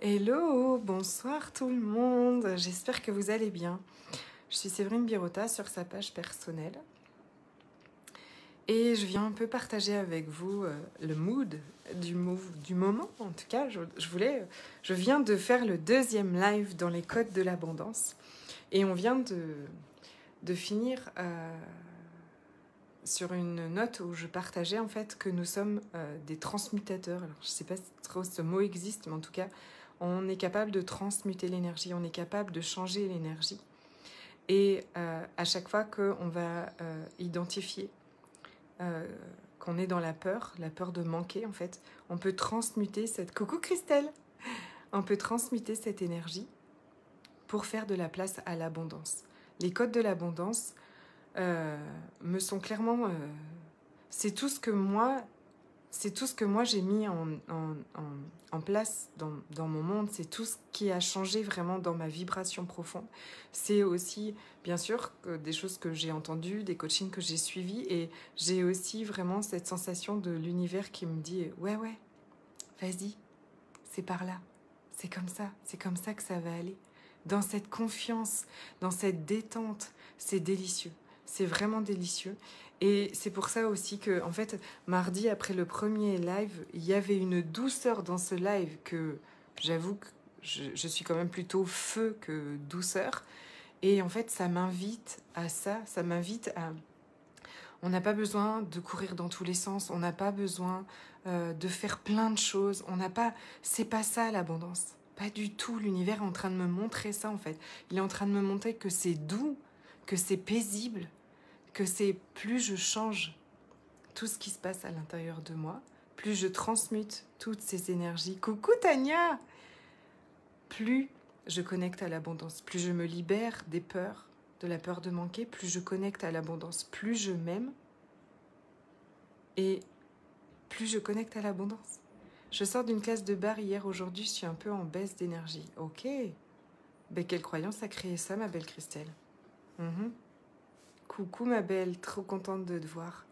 Hello, bonsoir tout le monde, j'espère que vous allez bien. Je suis Séverine Birota sur sa page personnelle et je viens un peu partager avec vous le mood du moment. En tout cas, je viens de faire le deuxième live dans les codes de l'abondance et on vient de finir sur une note où je partageais en fait que nous sommes des transmutateurs. Alors je ne sais pas si trop ce mot existe, mais en tout cas, on est capable de transmuter l'énergie, on est capable de changer l'énergie. Et à chaque fois qu'on va identifier qu'on est dans la peur de manquer en fait, on peut transmuter cette... Coucou Christelle! On peut transmuter cette énergie pour faire de la place à l'abondance. Les codes de l'abondance me sont clairement... c'est tout ce que moi j'ai mis en place dans mon monde, c'est tout ce qui a changé vraiment dans ma vibration profonde. C'est aussi, bien sûr, des choses que j'ai entendues, des coachings que j'ai suivis, et j'ai aussi vraiment cette sensation de l'univers qui me dit « Ouais, vas-y, c'est par là, c'est comme ça que ça va aller. » Dans cette confiance, dans cette détente, c'est délicieux. C'est vraiment délicieux. Et c'est pour ça aussi que, en fait, mardi, après le premier live, il y avait une douceur dans ce live que j'avoue que je suis quand même plutôt feu que douceur. Et en fait, ça m'invite à ça. Ça m'invite à... On n'a pas besoin de courir dans tous les sens. On n'a pas besoin de faire plein de choses. On n'a pas... C'est pas ça, l'abondance. Pas du tout. L'univers est en train de me montrer ça, en fait. Il est en train de me montrer que c'est doux, que c'est paisible, que c'est plus je change tout ce qui se passe à l'intérieur de moi, plus je transmute toutes ces énergies. Coucou Tania! Plus je connecte à l'abondance, plus je me libère des peurs, de la peur de manquer, plus je connecte à l'abondance, plus je m'aime et plus je connecte à l'abondance. Je sors d'une classe de bar hier, aujourd'hui je suis un peu en baisse d'énergie. Ok, ben, quelle croyance a créé ça, ma belle Christelle? Coucou ma belle, trop contente de te voir.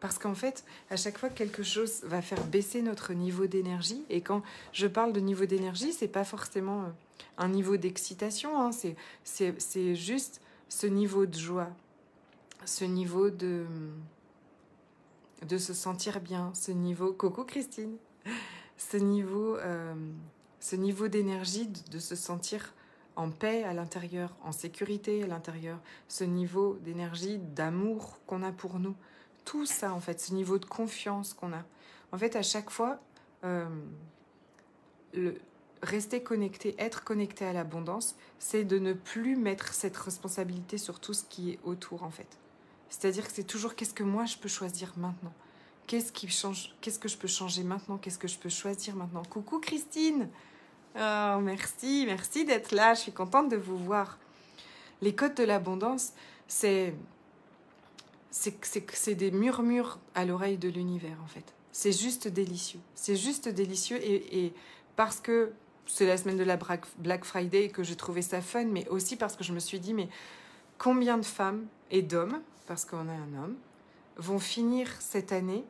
Parce qu'en fait, à chaque fois que quelque chose va faire baisser notre niveau d'énergie, et quand je parle de niveau d'énergie, c'est pas forcément un niveau d'excitation, hein, c'est juste ce niveau de joie, ce niveau de se sentir bien, ce niveau... Coucou Christine! Ce niveau d'énergie, de se sentir en paix à l'intérieur, en sécurité à l'intérieur, ce niveau d'énergie, d'amour qu'on a pour nous. Tout ça, en fait, ce niveau de confiance qu'on a. En fait, à chaque fois, rester connecté, être connecté à l'abondance, c'est de ne plus mettre cette responsabilité sur tout ce qui est autour, en fait. C'est-à-dire que c'est toujours qu'est-ce que moi je peux choisir maintenant? Qu'est-ce qui change? Qu'est-ce que je peux changer maintenant? Qu'est-ce que je peux choisir maintenant? Coucou Christine! Oh, merci d'être là, je suis contente de vous voir. Les codes de l'abondance, c'est des murmures à l'oreille de l'univers, en fait. C'est juste délicieux. C'est juste délicieux et parce que c'est la semaine de la Black Friday et que j'ai trouvé ça fun, mais aussi parce que je me suis dit, mais combien de femmes et d'hommes, parce qu'on a un homme, vont finir cette année...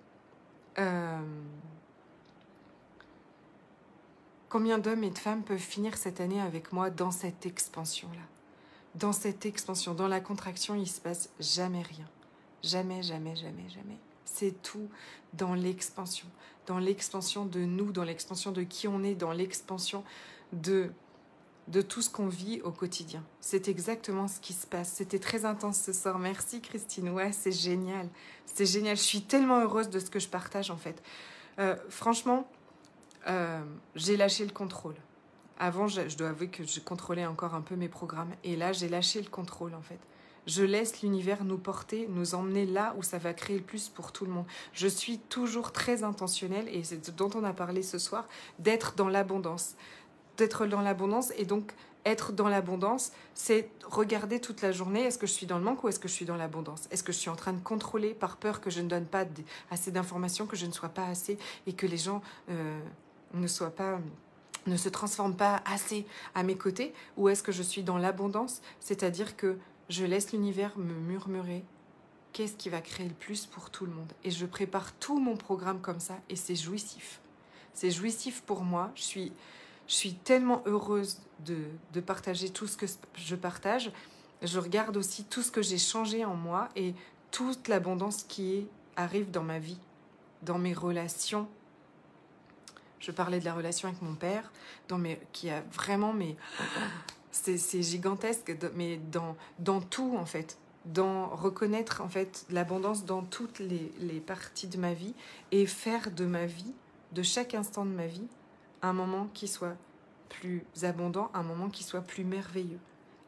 Combien d'hommes et de femmes peuvent finir cette année avec moi dans cette expansion-là? Dans cette expansion, dans la contraction, il ne se passe jamais rien. Jamais, jamais, jamais, jamais. C'est tout dans l'expansion. Dans l'expansion de nous, dans l'expansion de qui on est, dans l'expansion de tout ce qu'on vit au quotidien. C'est exactement ce qui se passe. C'était très intense ce soir. Merci Christine. Ouais, c'est génial. C'est génial. Je suis tellement heureuse de ce que je partage en fait. Franchement... j'ai lâché le contrôle. Avant, je dois avouer que je contrôlais encore un peu mes programmes. Et là, j'ai lâché le contrôle, en fait. Je laisse l'univers nous porter, nous emmener là où ça va créer le plus pour tout le monde. Je suis toujours très intentionnelle, et c'est ce dont on a parlé ce soir, d'être dans l'abondance. D'être dans l'abondance, et donc être dans l'abondance, c'est regarder toute la journée, est-ce que je suis dans le manque ou est-ce que je suis dans l'abondance? Est-ce que je suis en train de contrôler par peur que je ne donne pas assez d'informations, que je ne sois pas assez, et que les gens... ne se transforme pas assez à mes côtés, ou est-ce que je suis dans l'abondance, c'est-à-dire que je laisse l'univers me murmurer qu'est-ce qui va créer le plus pour tout le monde, et je prépare tout mon programme comme ça, et c'est jouissif pour moi. Je Je suis tellement heureuse de partager tout ce que je partage. Je regarde aussi tout ce que j'ai changé en moi et toute l'abondance qui arrive dans ma vie, dans mes relations. Je parlais de la relation avec mon père, qui a vraiment, c'est gigantesque, mais dans tout en fait, dans reconnaître en fait l'abondance dans toutes les parties de ma vie et faire de ma vie, de chaque instant de ma vie, un moment qui soit plus abondant, un moment qui soit plus merveilleux.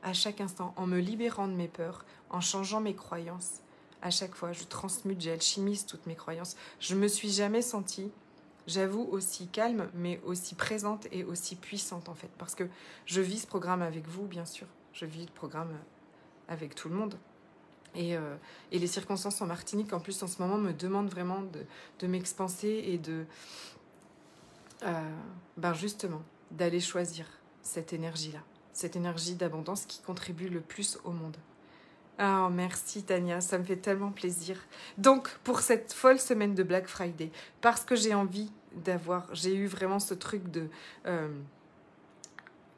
À chaque instant, en me libérant de mes peurs, en changeant mes croyances. À chaque fois, je transmute, j'alchimise toutes mes croyances. Je me suis jamais sentie, j'avoue, aussi calme, mais aussi présente et aussi puissante en fait. Parce que je vis ce programme avec vous, bien sûr. Je vis le programme avec tout le monde. Et les circonstances en Martinique, en plus, en ce moment, me demandent vraiment de m'expanser et justement, d'aller choisir cette énergie-là. Cette énergie d'abondance qui contribue le plus au monde. Ah, merci Tania, ça me fait tellement plaisir. Donc, pour cette folle semaine de Black Friday, parce que j'ai eu vraiment ce truc de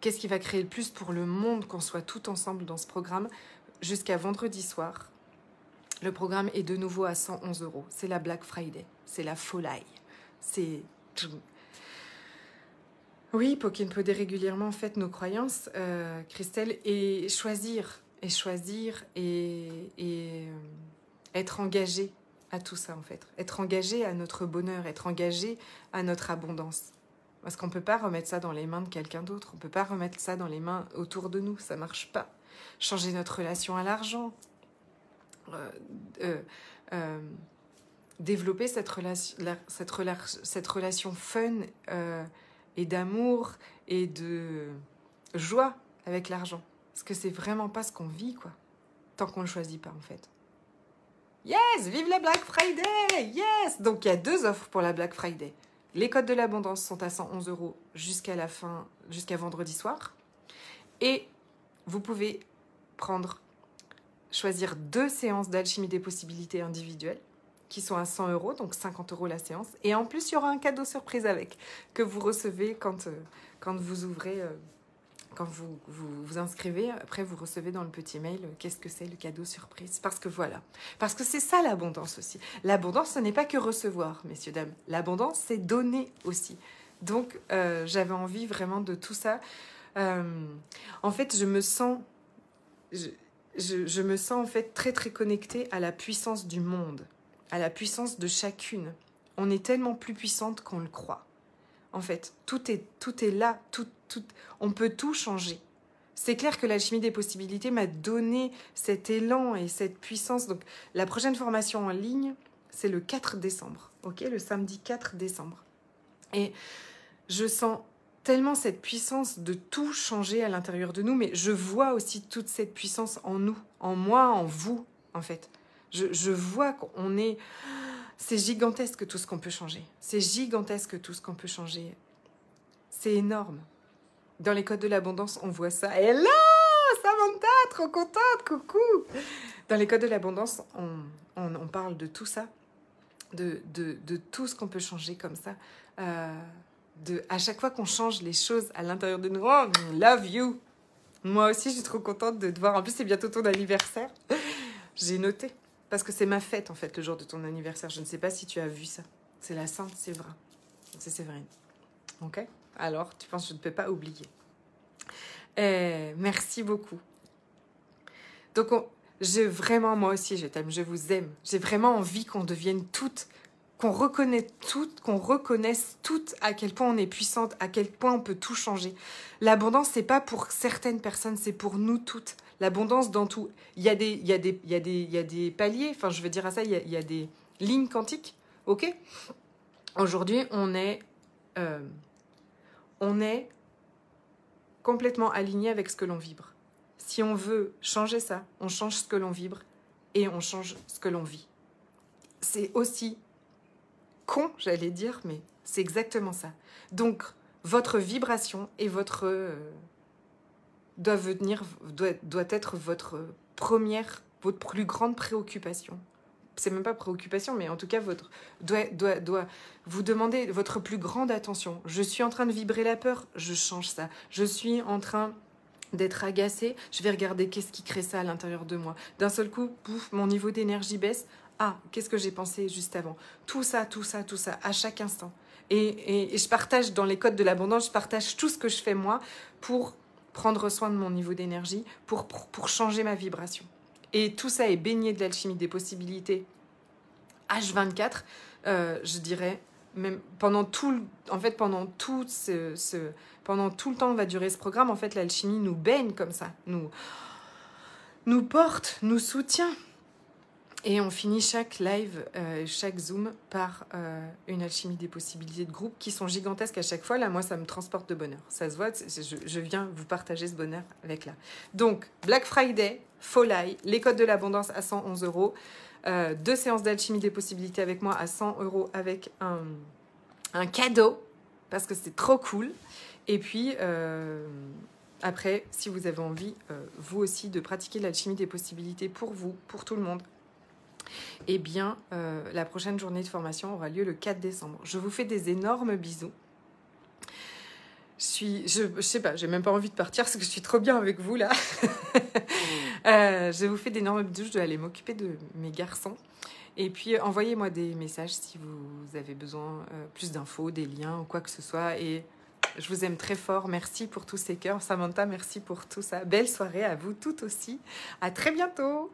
qu'est-ce qui va créer le plus pour le monde, qu'on soit tout ensemble dans ce programme, jusqu'à vendredi soir. Le programme est de nouveau à 111 €. C'est la Black Friday, c'est la folie. C'est... Oui, pour qu'il peut régulièrement en fait nos croyances, Christelle, et choisir et être engagé à tout ça en fait. Être engagé à notre bonheur, être engagé à notre abondance. Parce qu'on ne peut pas remettre ça dans les mains de quelqu'un d'autre, on ne peut pas remettre ça dans les mains autour de nous, ça ne marche pas. Changer notre relation à l'argent, développer cette relation fun et d'amour et de joie avec l'argent. Parce que c'est vraiment pas ce qu'on vit, quoi. Tant qu'on ne le choisit pas, en fait. Yes! Vive la Black Friday! Yes! Donc, il y a 2 offres pour la Black Friday. Les codes de l'abondance sont à 111 € jusqu'à vendredi soir. Et vous pouvez choisir 2 séances d'alchimie des possibilités individuelles qui sont à 100 €, donc 50 € la séance. Et en plus, il y aura un cadeau surprise avec, que vous recevez quand vous ouvrez... Quand vous vous inscrivez, après vous recevez dans le petit mail qu'est-ce que c'est le cadeau surprise. Parce que voilà, parce que c'est ça l'abondance aussi. L'abondance, ce n'est pas que recevoir, messieurs, dames. L'abondance, c'est donner aussi. Donc, j'avais envie vraiment de tout ça. En fait, je me sens en fait très très connectée à la puissance du monde, à la puissance de chacune. On est tellement plus puissante qu'on le croit. En fait, tout est là, on peut tout changer. C'est clair que l'alchimie des possibilités m'a donné cet élan et cette puissance. Donc, la prochaine formation en ligne, c'est le 4 décembre, ok, le samedi 4 décembre. Et je sens tellement cette puissance de tout changer à l'intérieur de nous, mais je vois aussi toute cette puissance en nous, en moi, en vous, en fait. Je vois qu'on est... C'est gigantesque tout ce qu'on peut changer. C'est gigantesque tout ce qu'on peut changer. C'est énorme. Dans les codes de l'abondance, on voit ça. Hello, Samantha, trop contente, coucou. Dans les codes de l'abondance, on parle de tout ça, de tout ce qu'on peut changer comme ça. À chaque fois qu'on change les choses à l'intérieur de nous, oh, love you. Moi aussi, je suis trop contente de te voir. En plus, c'est bientôt ton anniversaire. J'ai noté. Parce que c'est ma fête, en fait, le jour de ton anniversaire. Je ne sais pas si tu as vu ça. C'est la Sainte Séverin. C'est Séverine. Ok? Alors, tu penses que je ne peux pas oublier. Merci beaucoup. Donc, vraiment, moi aussi, je t'aime, je vous aime. J'ai vraiment envie qu'on devienne toutes, qu'on reconnaisse toutes à quel point on est puissante, à quel point on peut tout changer. L'abondance, c'est pas pour certaines personnes, c'est pour nous toutes. L'abondance dans tout. Il y a des paliers, enfin je veux dire à ça, il y a des lignes quantiques, ok? Aujourd'hui, on est complètement aligné avec ce que l'on vibre. Si on veut changer ça, on change ce que l'on vibre et on change ce que l'on vit. C'est aussi con, j'allais dire, mais c'est exactement ça. Donc, votre vibration et votre... doit être votre plus grande préoccupation c'est même pas préoccupation, mais en tout cas, doit vous demander votre plus grande attention. Je suis en train de vibrer la peur, je change ça. Je suis en train d'être agacée, je vais regarder qu'est-ce qui crée ça à l'intérieur de moi. D'un seul coup, pouf, mon niveau d'énergie baisse. Ah, qu'est-ce que j'ai pensé juste avant? Tout ça, à chaque instant. Et je partage dans les codes de l'abondance, je partage tout ce que je fais moi pour prendre soin de mon niveau d'énergie, pour changer ma vibration. Et tout ça est baigné de l'alchimie des possibilités H24, je dirais, même pendant tout le temps que va durer ce programme, en fait, l'alchimie nous baigne comme ça, nous porte, nous soutient. Et on finit chaque live, chaque Zoom par une alchimie des possibilités de groupe qui sont gigantesques à chaque fois. Là, moi, ça me transporte de bonheur. Ça se voit, je viens vous partager ce bonheur avec là. Donc, Black Friday, Folai, les codes de l'abondance à 111 €. 2 séances d'alchimie des possibilités avec moi à 100 € avec un cadeau, parce que c'est trop cool. Et puis, après, si vous avez envie, vous aussi, de pratiquer l'alchimie des possibilités pour vous, pour tout le monde, eh bien, la prochaine journée de formation aura lieu le 4 décembre. Je vous fais des énormes bisous. Je sais pas, j'ai même pas envie de partir parce que je suis trop bien avec vous là. Je vous fais d'énormes bisous, je dois aller m'occuper de mes garçons. Et puis, envoyez-moi des messages si vous avez besoin plus d'infos, des liens ou quoi que ce soit. Et je vous aime très fort. Merci pour tous ces cœurs. Samantha, merci pour tout ça. Belle soirée à vous toutes aussi. À très bientôt.